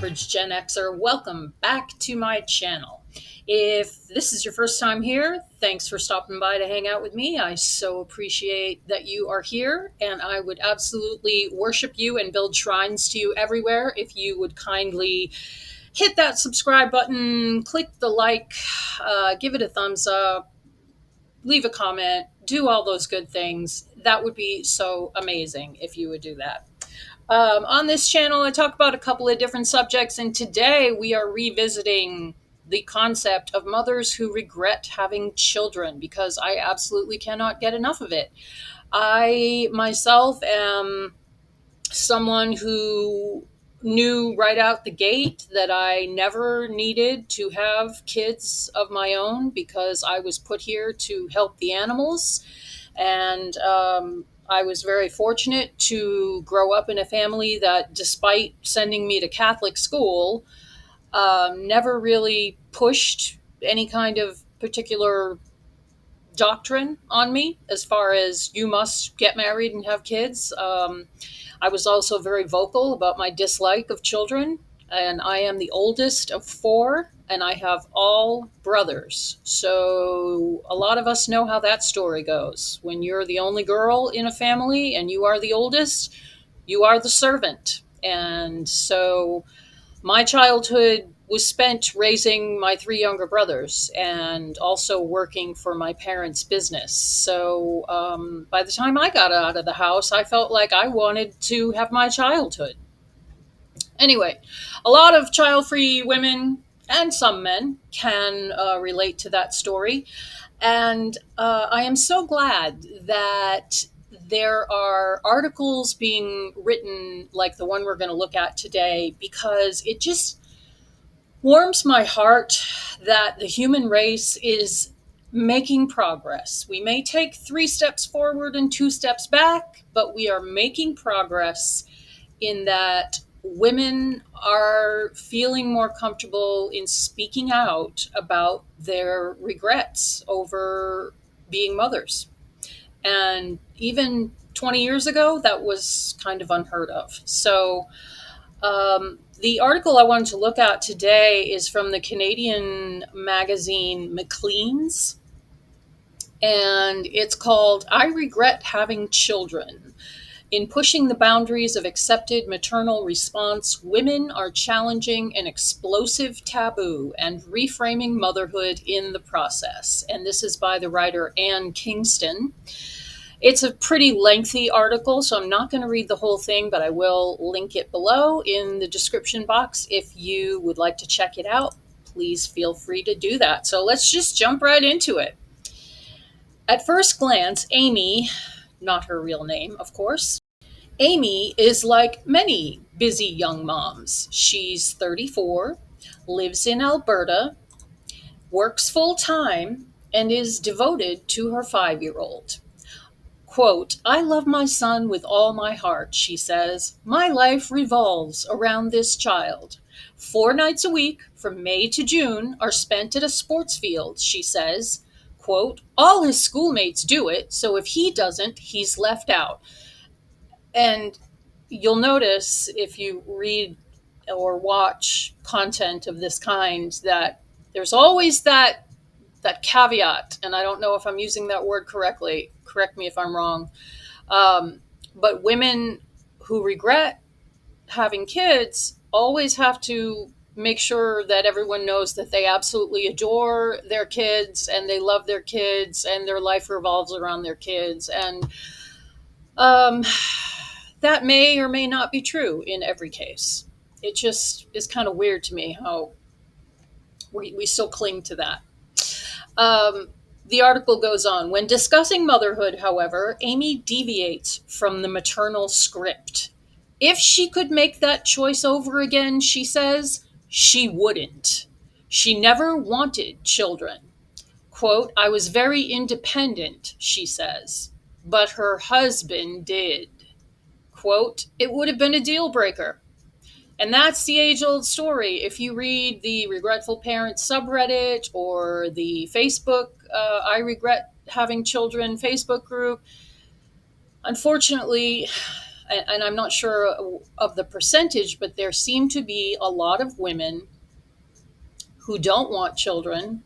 average Gen Xer. Welcome back to my channel. If this is your first time here, thanks for stopping by to hang out with me. I so appreciate that you are here, and I would absolutely worship you and build shrines to you everywhere if you would kindly hit that subscribe button, click the like, give it a thumbs up, leave a comment, do all those good things. That would be so amazing if you would do that. On this channel, I talk about a couple of different subjects, and today we are revisiting the concept of mothers who regret having children because I absolutely cannot get enough of it. I myself am someone who knew right out the gate that I never needed to have kids of my own because I was put here to help the animals. And I was very fortunate to grow up in a family that, despite sending me to Catholic school, never really pushed any kind of particular doctrine on me as far as you must get married and have kids. I was also very vocal about my dislike of children, and I am the oldest of four, and I have all brothers. So a lot of us know how that story goes. When you're the only girl in a family and you are the oldest, you are the servant. And so my childhood was spent raising my three younger brothers and also working for my parents' business. So by the time I got out of the house, I felt like I wanted to have my childhood. Anyway, a lot of child free women and some men can relate to that story. And I am so glad that there are articles being written like the one we're going to look at today because it just warms my heart that the human race is making progress. We may take 3 steps forward and 2 steps back, but we are making progress in that women are feeling more comfortable in speaking out about their regrets over being mothers. And even 20 years ago, that was kind of unheard of. So, the article I wanted to look at today is from the Canadian magazine Maclean's, and it's called I Regret Having Children. In pushing the boundaries of accepted maternal response, women are challenging an explosive taboo and reframing motherhood in the process. And this is by the writer Anne Kingston. It's a pretty lengthy article, so I'm not going to read the whole thing, but I will link it below in the description box. If you would like to check it out, please feel free to do that. So let's just jump right into it. At first glance, Amy, not her real name, of course, Amy is like many busy young moms. She's 34, lives in Alberta, works full time, and is devoted to her 5-year-old. Quote, I love my son with all my heart, she says. My life revolves around this child. 4 nights a week from May to June are spent at a sports field, she says. Quote, all his schoolmates do it, so if he doesn't, he's left out. And you'll notice if you read or watch content of this kind that there's always that caveat, and I don't know if I'm using that word correctly. Correct me if I'm wrong. But women who regret having kids always have to make sure that everyone knows that they absolutely adore their kids and they love their kids and their life revolves around their kids. And um, that may or may not be true in every case. It just is kind of weird to me how we still cling to that. Um, the article goes on. When discussing motherhood, however, Amy deviates from the maternal script. If she could make that choice over again, she says, she wouldn't. She never wanted children. Quote, I was very independent, she says, but her husband did. Quote, it would have been a deal breaker. And that's the age old story. If you read the Regretful Parents subreddit or the Facebook, I Regret Having Children Facebook group, unfortunately, and I'm not sure of the percentage, but there seem to be a lot of women who don't want children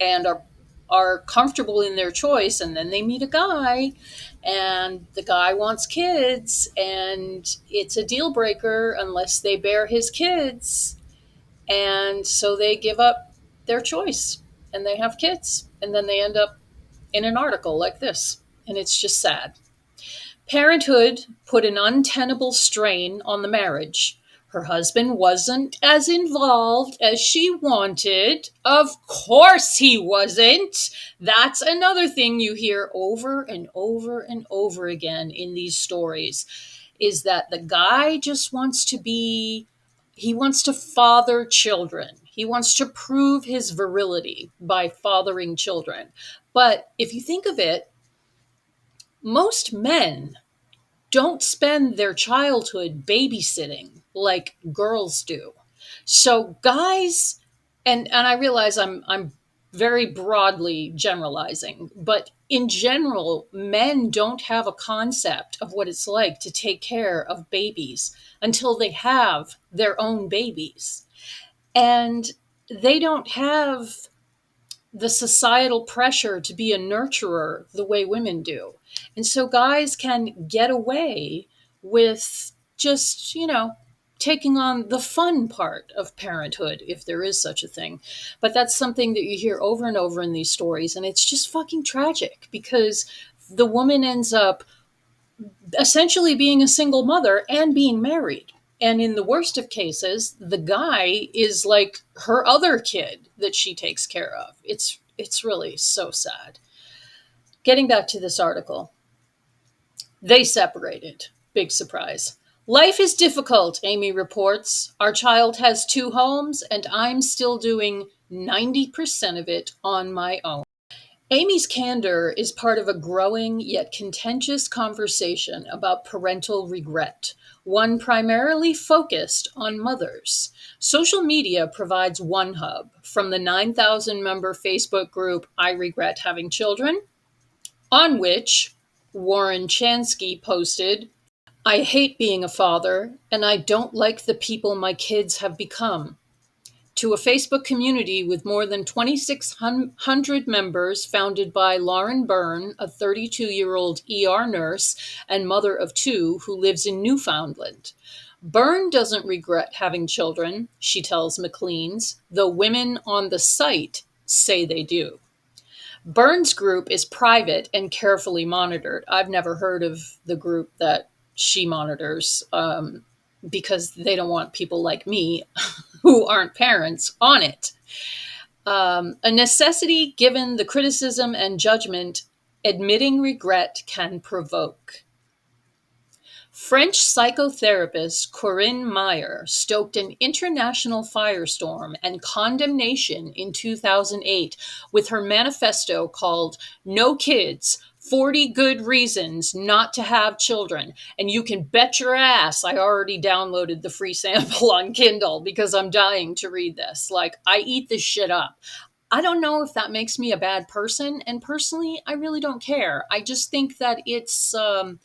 and are comfortable in their choice, and then they meet a guy and the guy wants kids, and it's a deal breaker unless they bear his kids, and so they give up their choice and they have kids, and then they end up in an article like this, and it's just sad. Parenthood put an untenable strain on the marriage. Her husband wasn't as involved as she wanted. Of course he wasn't. That's another thing you hear over and over and over again in these stories, is that the guy just wants to be, he wants to father children. He wants to prove his virility by fathering children. But if you think of it, most men don't spend their childhood babysitting like girls do. So guys, and I realize I'm very broadly generalizing, but in general, men don't have a concept of what it's like to take care of babies until they have their own babies. And they don't have the societal pressure to be a nurturer the way women do. And so guys can get away with just, taking on the fun part of parenthood, if there is such a thing. But that's something that you hear over and over in these stories. And it's just fucking tragic because the woman ends up essentially being a single mother and being married. And in the worst of cases, the guy is like her other kid that she takes care of. It's really so sad. Getting back to this article, they separated. Big surprise. Life is difficult, Amy reports. Our child has two homes, and I'm still doing 90% of it on my own. Amy's candor is part of a growing yet contentious conversation about parental regret, one primarily focused on mothers. Social media provides one hub, from the 9,000 member Facebook group I Regret Having Children, on which Warren Chansky posted, I hate being a father, and I don't like the people my kids have become, to a Facebook community with more than 2,600 members founded by Lauren Byrne, a 32-year-old ER nurse and mother of two who lives in Newfoundland. Byrne doesn't regret having children, she tells Maclean's, though women on the site say they do. Byrne's group is private and carefully monitored. I've never heard of the group that she monitors because they don't want people like me who aren't parents on it. A necessity given the criticism and judgment admitting regret can provoke. French psychotherapist Corinne Meyer stoked an international firestorm and condemnation in 2008 with her manifesto called No Kids, 40 Good Reasons Not to Have Children. And you can bet your ass I already downloaded the free sample on Kindle because I'm dying to read this. Like, I eat this shit up. I don't know if that makes me a bad person. And personally, I really don't care. I just think that it's time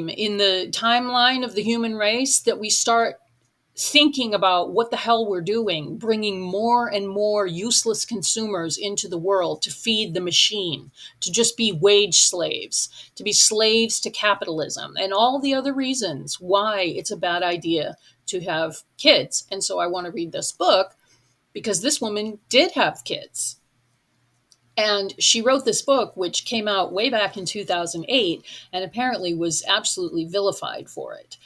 in the timeline of the human race that we start thinking about what the hell we're doing, bringing more and more useless consumers into the world to feed the machine, to just be wage slaves, to be slaves to capitalism, and all the other reasons why it's a bad idea to have kids. And so I want to read this book because this woman did have kids. And she wrote this book, which came out way back in 2008 and apparently was absolutely vilified for it.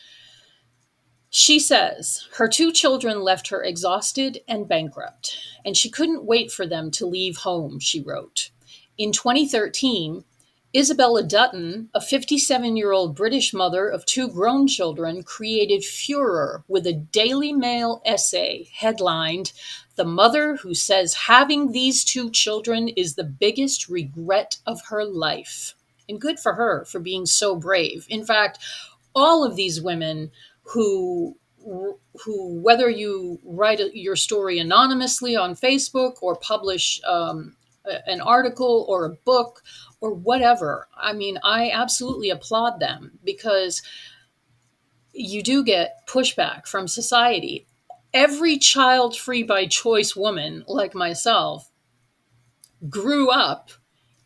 She says her two children left her exhausted and bankrupt, and she couldn't wait for them to leave home, she wrote. In 2013, Isabella Dutton, a 57-year-old British mother of two grown children, created furor with a Daily Mail essay headlined, The Mother Who Says Having These Two Children is the Biggest Regret of Her Life. And good for her for being so brave. In fact, all of these women who whether you write your story anonymously on Facebook or publish an article or a book or whatever. I mean, I absolutely applaud them because you do get pushback from society. Every child free by choice woman like myself grew up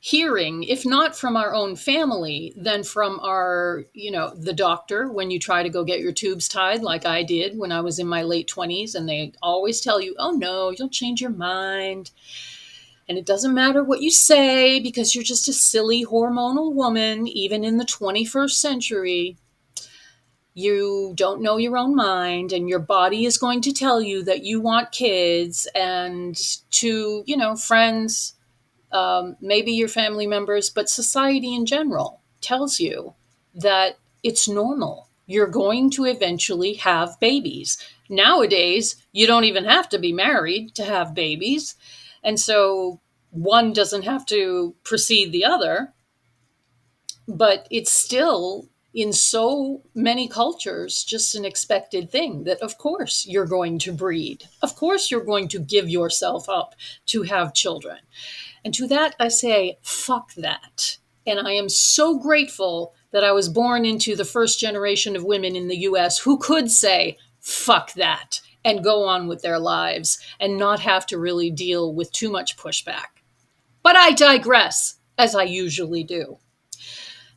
hearing, if not from our own family, then from our, the doctor when you try to go get your tubes tied, like I did when I was in my late 20s. And they always tell you, oh no, you'll change your mind. And it doesn't matter what you say because you're just a silly hormonal woman, even in the 21st century. You don't know your own mind, and your body is going to tell you that you want kids. And to, friends, maybe your family members, but society in general tells you that it's normal. You're going to eventually have babies. Nowadays, you don't even have to be married to have babies. And so one doesn't have to precede the other, but it's still in so many cultures just an expected thing that of course you're going to breed. Of course you're going to give yourself up to have children. And to that, I say, fuck that. And I am so grateful that I was born into the first generation of women in the US who could say, fuck that, and go on with their lives and not have to really deal with too much pushback. But I digress, as I usually do.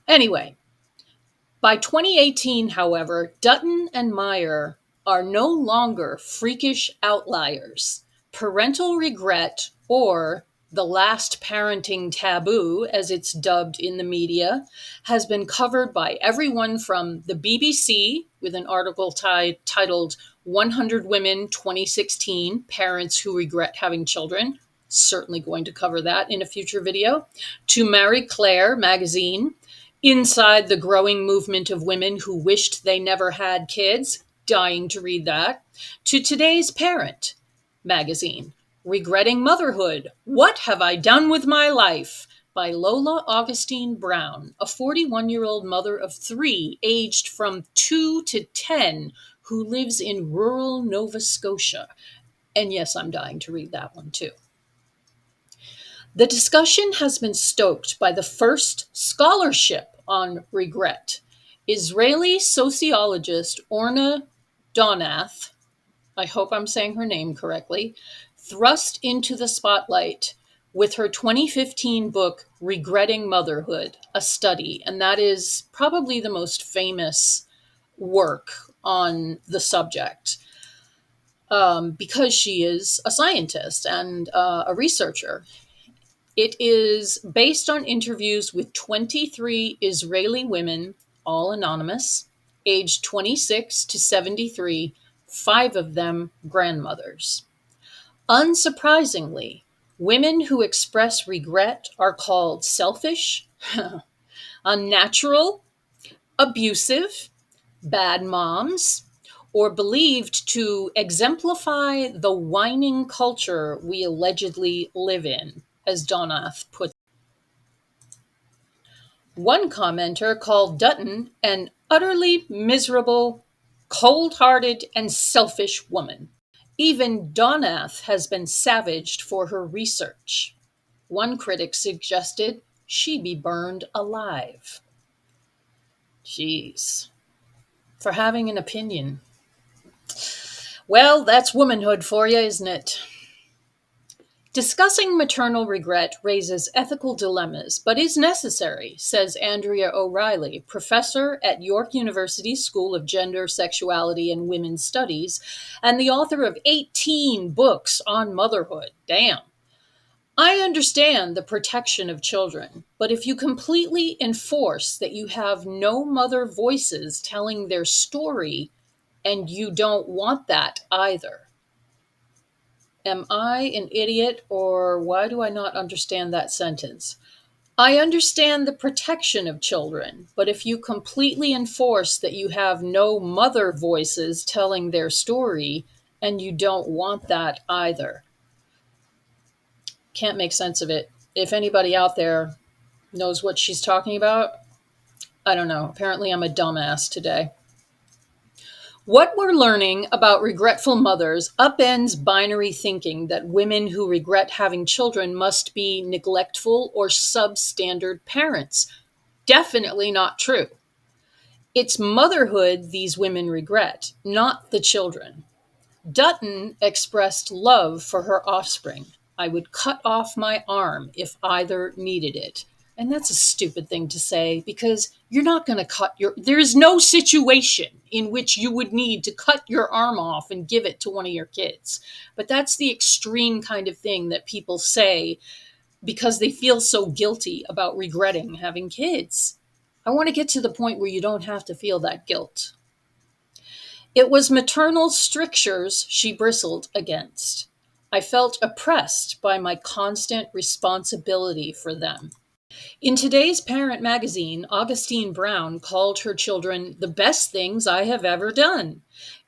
Anyway, by 2018, however, Dutton and Meyer are no longer freakish outliers. Parental regret, or the last parenting taboo, as it's dubbed in the media, has been covered by everyone from the BBC with an article titled 100 Women 2016 Parents Who Regret Having Children. Certainly going to cover that in a future video. To Marie Claire magazine, Inside the Growing Movement of Women Who Wished They Never Had Kids, dying to read that. To Today's Parent magazine, Regretting Motherhood, What Have I Done With My Life? By Lola Augustine Brown, a 41-year-old mother of 3, aged from 2 to 10, who lives in rural Nova Scotia. And yes, I'm dying to read that one too. The discussion has been stoked by the first scholarship on regret. Israeli sociologist Orna Donath, I hope I'm saying her name correctly, thrust into the spotlight with her 2015 book, Regretting Motherhood, a study. And that is probably the most famous work on the subject because she is a scientist and a researcher. It is based on interviews with 23 Israeli women, all anonymous, aged 26 to 73, 5 of them grandmothers. Unsurprisingly, women who express regret are called selfish, unnatural, abusive, bad moms, or believed to exemplify the whining culture we allegedly live in, as Donath puts it. One commenter called Dutton an utterly miserable, cold-hearted, and selfish woman. Even Donath has been savaged for her research. One critic suggested she be burned alive. Jeez. For having an opinion. Well, that's womanhood for you, isn't it? Discussing maternal regret raises ethical dilemmas, but is necessary, says Andrea O'Reilly, professor at York University School of Gender, Sexuality, and Women's Studies, and the author of 18 books on motherhood. Damn. I understand the protection of children, but if you completely enforce that you have no mother voices telling their story, and you don't want that either, am I an idiot, or why do I not understand that sentence? I understand the protection of children, but if you completely enforce that you have no mother voices telling their story, and you don't want that either. Can't make sense of it. If anybody out there knows what she's talking about, I don't know. Apparently I'm a dumbass today. What we're learning about regretful mothers upends binary thinking that women who regret having children must be neglectful or substandard parents. Definitely not true. It's motherhood these women regret, not the children. Dutton expressed love for her offspring. I would cut off my arm if either needed it. And that's a stupid thing to say because you're not going to there is no situation in which you would need to cut your arm off and give it to one of your kids. But that's the extreme kind of thing that people say because they feel so guilty about regretting having kids. I want to get to the point where you don't have to feel that guilt. It was maternal strictures she bristled against. I felt oppressed by my constant responsibility for them. In today's Parent magazine, Augustine Brown called her children the best things I have ever done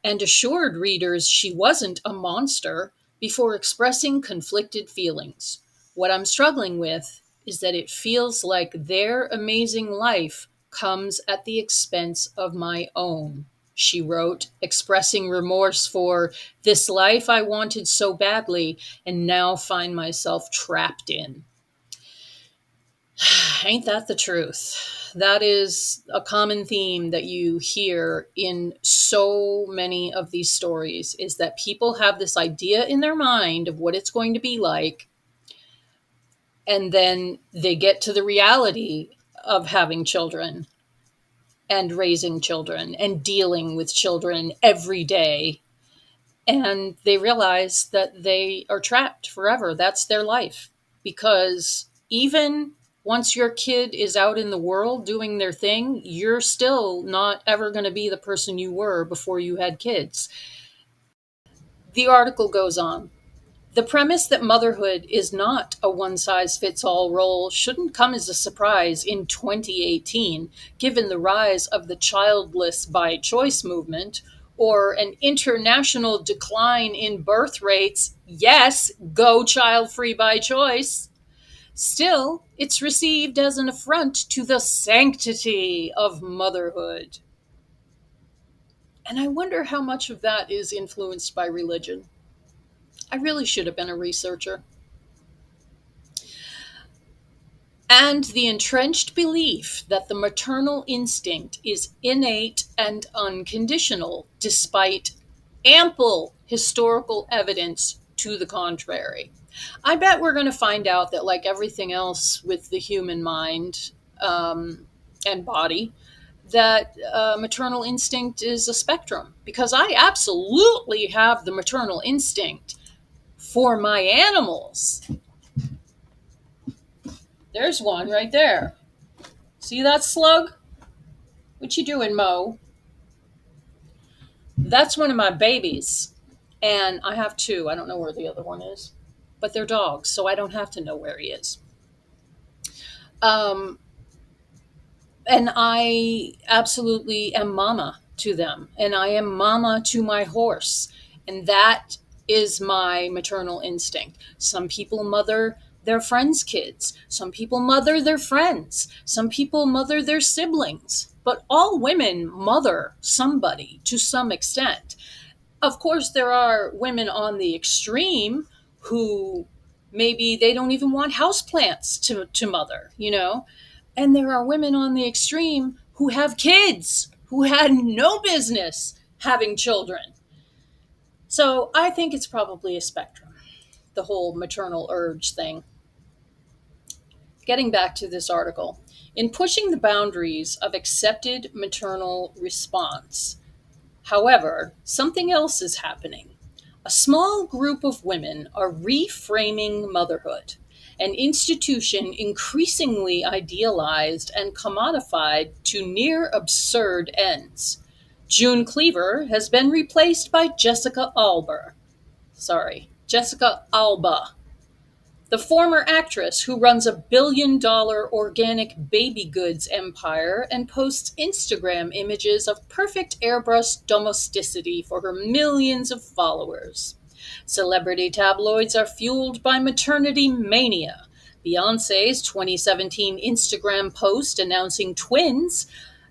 and assured readers she wasn't a monster before expressing conflicted feelings. What I'm struggling with is that it feels like their amazing life comes at the expense of my own, she wrote, expressing remorse for this life I wanted so badly and now find myself trapped in. Ain't that the truth? That is a common theme that you hear in so many of these stories is that people have this idea in their mind of what it's going to be like, and then they get to the reality of having children and raising children and dealing with children every day, and they realize that they are trapped forever. That's their life. Because even once your kid is out in the world doing their thing, you're still not ever going to be the person you were before you had kids. The article goes on. The premise that motherhood is not a one size fits all role shouldn't come as a surprise in 2018, given the rise of the childless by choice movement or an international decline in birth rates. Yes, go child free by choice. Still, it's received as an affront to the sanctity of motherhood. And I wonder how much of that is influenced by religion. I really should have been a researcher. And the entrenched belief that the maternal instinct is innate and unconditional, despite ample historical evidence to the contrary. I bet we're going to find out that, like everything else with the human mind and body, that maternal instinct is a spectrum. Because I absolutely have the maternal instinct for my animals. There's one right there. See that slug? What you doing, Mo? That's one of my babies. And I have two. I don't know where the other one is. But they're dogs, so I don't have to know where he is. Um, and I absolutely am mama to them. And I am mama to my horse. And that is my maternal instinct. Some people mother their friends' kids. Some people mother their friends. Some people mother their siblings. But all women mother somebody to some extent. Of course, there are women on the extreme who maybe they don't even want houseplants to mother, you know? And there are women on the extreme who have kids who had no business having children. So I think it's probably a spectrum, the whole maternal urge thing. Getting back to this article, in pushing the boundaries of accepted maternal response, however, something else is happening. A small group of women are reframing motherhood, an institution increasingly idealized and commodified to near absurd ends. June Cleaver has been replaced by Jessica Alba, the former actress who runs a $1 billion organic baby goods empire and posts Instagram images of perfect airbrush domesticity for her millions of followers. Celebrity tabloids are fueled by maternity mania. Beyonce's 2017 Instagram post announcing twins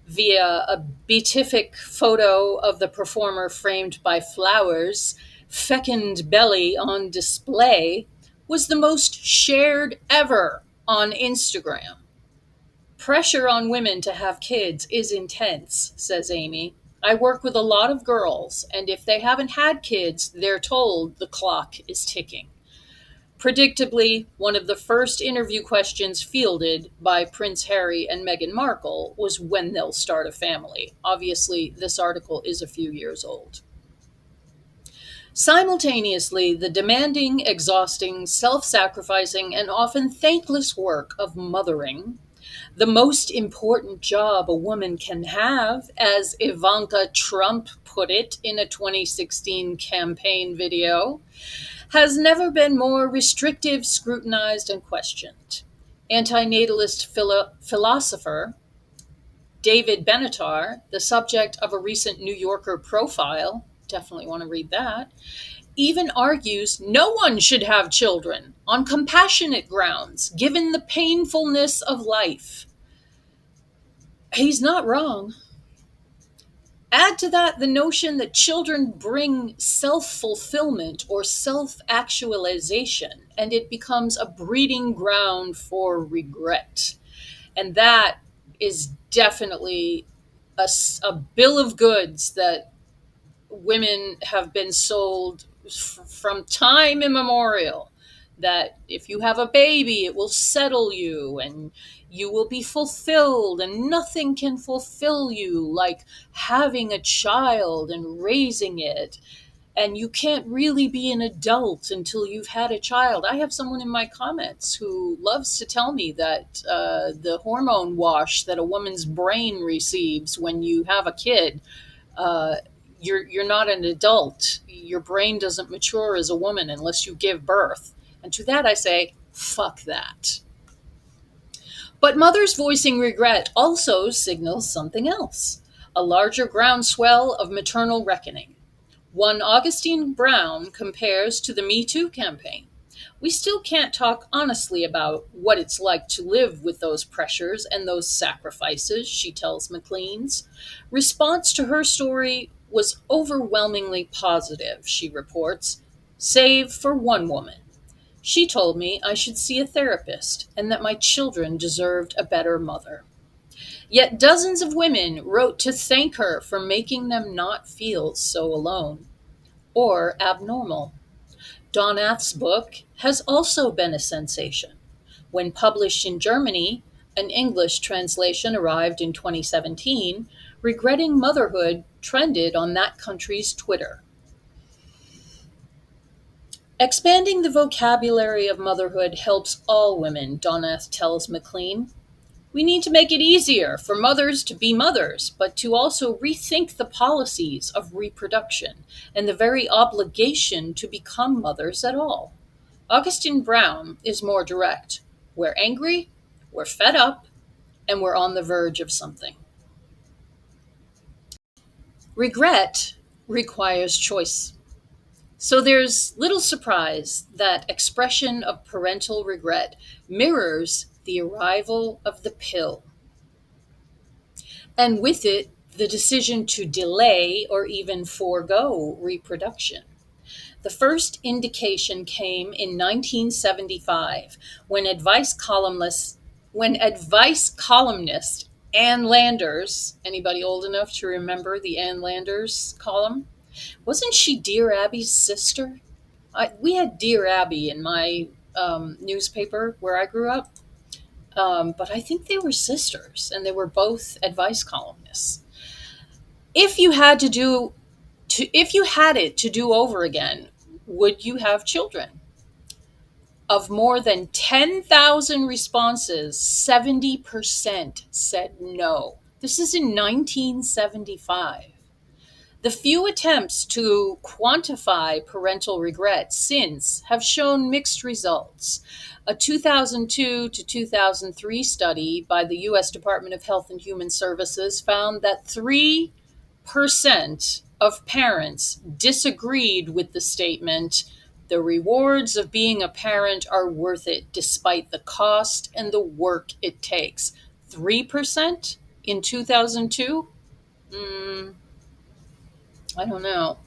via a beatific photo of the performer framed by flowers, fecund belly on display, was the most shared ever on Instagram. Pressure on women to have kids is intense, says Amy. I work with a lot of girls, and if they haven't had kids, they're told the clock is ticking. Predictably, one of the first interview questions fielded by Prince Harry and Meghan Markle was when they'll start a family. Obviously, this article is a few years old. Simultaneously, the demanding, exhausting, self sacrificing, and often thankless work of mothering, the most important job a woman can have, as Ivanka Trump put it in a 2016 campaign video, has never been more restrictive, scrutinized, and questioned. Antinatalist philosopher David Benatar, the subject of a recent New Yorker profile, definitely want to read that, even argues no one should have children on compassionate grounds, given the painfulness of life. He's not wrong. Add to that the notion that children bring self fulfillment or self actualization, and it becomes a breeding ground for regret. And that is definitely a bill of goods that women have been sold from time immemorial, that if you have a baby, it will settle you and you will be fulfilled, and nothing can fulfill you like having a child and raising it. And you can't really be an adult until you've had a child. I have someone in my comments who loves to tell me that the hormone wash that a woman's brain receives when you have a kid, uh, you're not an adult. Your brain doesn't mature as a woman unless you give birth. And to that I say, fuck that. But mothers voicing regret also signals something else, a larger groundswell of maternal reckoning. One Augustine Brown compares to the Me Too campaign. We still can't talk honestly about what it's like to live with those pressures and those sacrifices, she tells Maclean's. Response to her story was overwhelmingly positive, she reports, save for one woman. She told me I should see a therapist and that my children deserved a better mother. Yet dozens of women wrote to thank her for making them not feel so alone or abnormal. Donath's book has also been a sensation. When published in Germany, an English translation arrived in 2017. Regretting motherhood trended on that country's Twitter. Expanding the vocabulary of motherhood helps all women, Donath tells Maclean. We need to make it easier for mothers to be mothers, but to also rethink the policies of reproduction and the very obligation to become mothers at all. Augustine Brown is more direct. We're angry, we're fed up, and we're on the verge of something. Regret requires choice. So there's little surprise that expression of parental regret mirrors the arrival of the pill, and with it, the decision to delay or even forego reproduction. The first indication came in 1975 when advice columnist Ann Landers, anybody old enough to remember the Ann Landers column? Wasn't she Dear Abby's sister? We had Dear Abby in my newspaper where I grew up, but I think they were sisters, and they were both advice columnists. If you had if you had it to do over again, would you have children? Of more than 10,000 responses, 70% said no. This is in 1975. The few attempts to quantify parental regret since have shown mixed results. A 2002 to 2003 study by the U.S. Department of Health and Human Services found that 3% of parents disagreed with the statement, the rewards of being a parent are worth it despite the cost and the work it takes. 3%? in 2002? Mm, I don't know.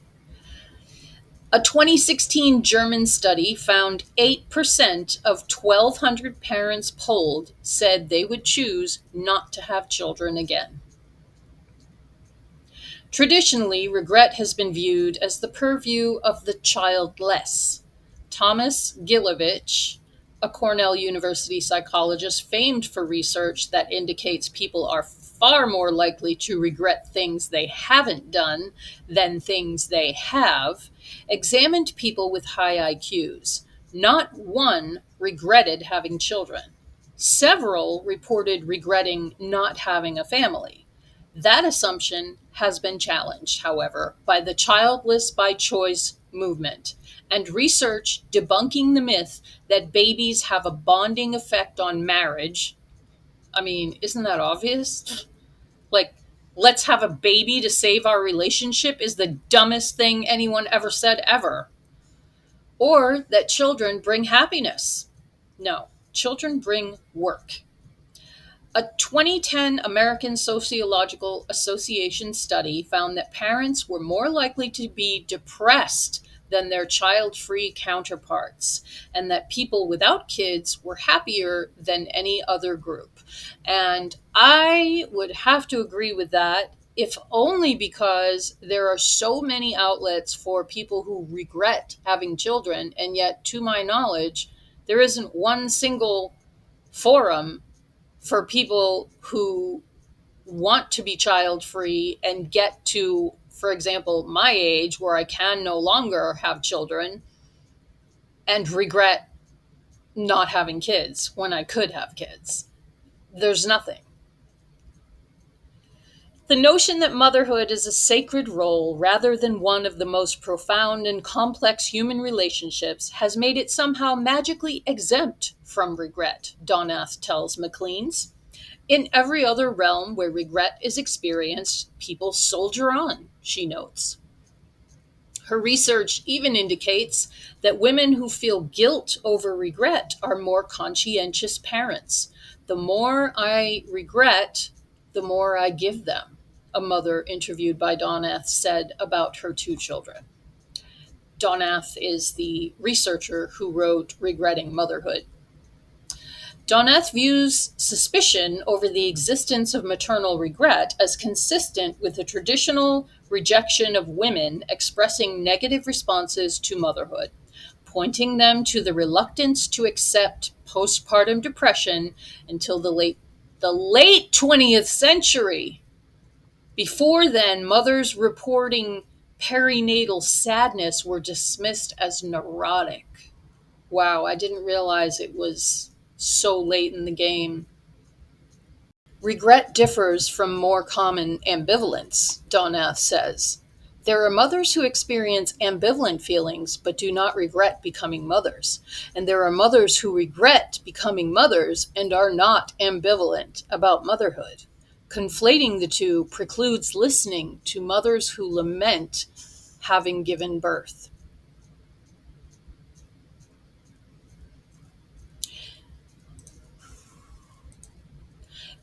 A 2016 German study found 8% of 1,200 parents polled said they would choose not to have children again. Traditionally, regret has been viewed as the purview of the childless. Thomas Gilovich, a Cornell University psychologist famed for research that indicates people are far more likely to regret things they haven't done than things they have, examined people with high IQs. Not one regretted having children. Several reported regretting not having a family. That assumption has been challenged, however, by the childless by choice movement and research debunking the myth that babies have a bonding effect on marriage. I mean, isn't that obvious? Like, let's have a baby to save our relationship is the dumbest thing anyone ever said ever. Or that children bring happiness. No, children bring work. A 2010 American Sociological Association study found that parents were more likely to be depressed than their child free counterparts, and that people without kids were happier than any other group. And I would have to agree with that, if only because there are so many outlets for people who regret having children, and yet, to my knowledge, there isn't one single forum for people who want to be child free and get to, for example, my age where I can no longer have children and regret not having kids when I could have kids. There's nothing. The notion that motherhood is a sacred role rather than one of the most profound and complex human relationships has made it somehow magically exempt from regret, Donath tells Maclean's. In every other realm where regret is experienced, people soldier on, she notes. Her research even indicates that women who feel guilt over regret are more conscientious parents. The more I regret, the more I give them, a mother interviewed by Donath said about her two children. Donath is the researcher who wrote Regretting Motherhood. Donath views suspicion over the existence of maternal regret as consistent with the traditional rejection of women expressing negative responses to motherhood, pointing them to the reluctance to accept postpartum depression until the late 20th century. Before then, mothers reporting perinatal sadness were dismissed as neurotic. Wow, I didn't realize it was so late in the game. Regret differs from more common ambivalence, Donath says. There are mothers who experience ambivalent feelings but do not regret becoming mothers. And there are mothers who regret becoming mothers and are not ambivalent about motherhood. Conflating the two precludes listening to mothers who lament having given birth.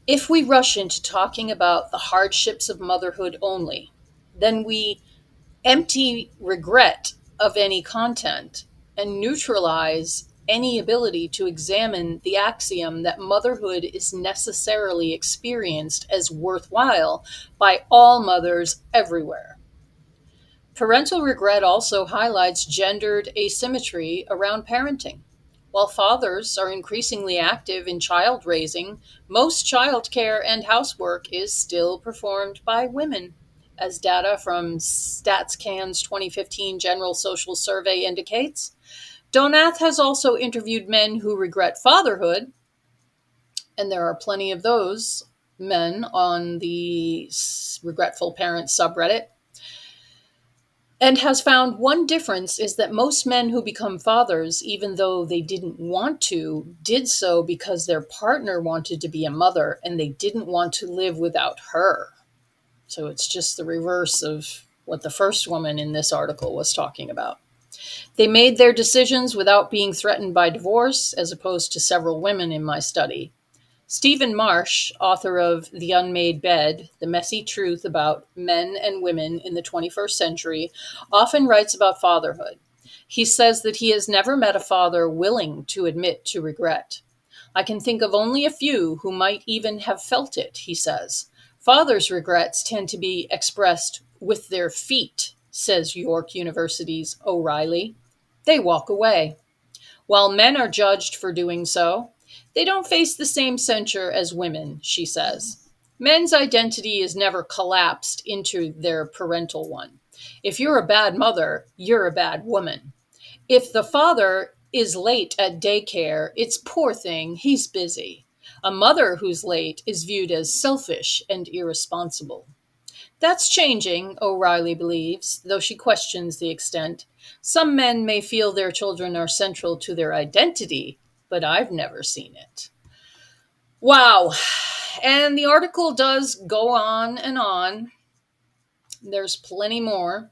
If we rush into talking about the hardships of motherhood only, then we empty regret of any content and neutralize any ability to examine the axiom that motherhood is necessarily experienced as worthwhile by all mothers everywhere. Parental regret also highlights gendered asymmetry around parenting. While fathers are increasingly active in child raising, most childcare and housework is still performed by women, as data from StatsCan's 2015 General Social Survey indicates. Donath has also interviewed men who regret fatherhood, and there are plenty of those men on the Regretful Parents subreddit, and has found one difference is that most men who become fathers, even though they didn't want to, did so because their partner wanted to be a mother and they didn't want to live without her. So it's just the reverse of what the first woman in this article was talking about. They made their decisions without being threatened by divorce, as opposed to several women in my study. Stephen Marsh, author of The Unmade Bed, The Messy Truth About Men and Women in the 21st Century, often writes about fatherhood. He says that he has never met a father willing to admit to regret. I can think of only a few who might even have felt it, he says. Fathers' regrets tend to be expressed with their feet, says York University's O'Reilly. They walk away. While men are judged for doing so, they don't face the same censure as women, she says. Men's identity is never collapsed into their parental one. If you're a bad mother, you're a bad woman. If the father is late at daycare, it's poor thing, he's busy. A mother who's late is viewed as selfish and irresponsible. That's changing, O'Reilly believes, though she questions the extent. Some men may feel their children are central to their identity, but I've never seen it. Wow. And the article does go on and on. There's plenty more.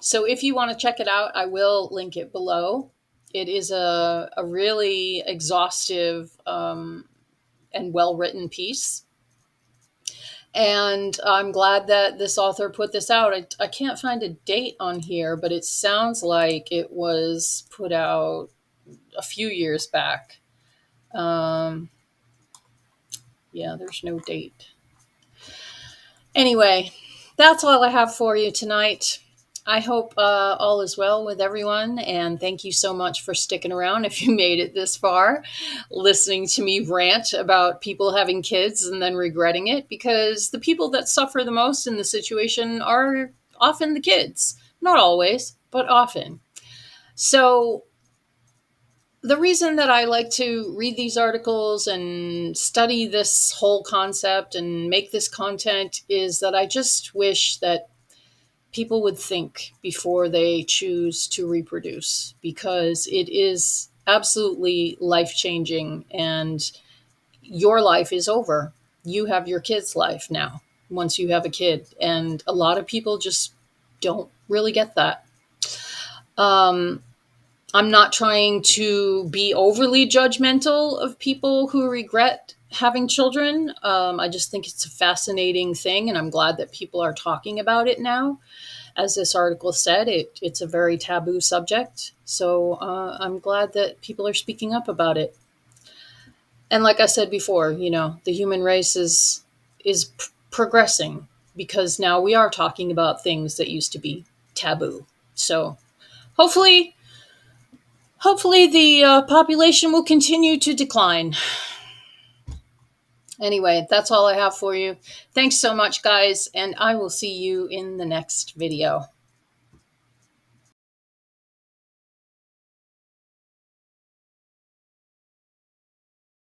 So if you want to check it out, I will link it below. It is a really exhaustive and well written piece. And I'm glad that this author put this out. I can't find a date on here, but it sounds like it was put out a few years back. Um, yeah, there's no date. Anyway, that's all I have for you tonight. I hope all is well with everyone, and thank you so much for sticking around if you made it this far, listening to me rant about people having kids and then regretting it, because the people that suffer the most in the situation are often the kids. Not always, but often. So the reason that I like to read these articles and study this whole concept and make this content is that I just wish that people would think before they choose to reproduce, because it is absolutely life changing and your life is over. You have your kid's life now once you have a kid. And a lot of people just don't really get that. I'm not trying to be overly judgmental of people who regret having children. I just think it's a fascinating thing, and I'm glad that people are talking about it now. As this article said, it's a very taboo subject. So I'm glad that people are speaking up about it. And like I said before, the human race is progressing, because now we are talking about things that used to be taboo. So hopefully the population will continue to decline. Anyway, that's all I have for you. Thanks so much, guys, and I will see you in the next video.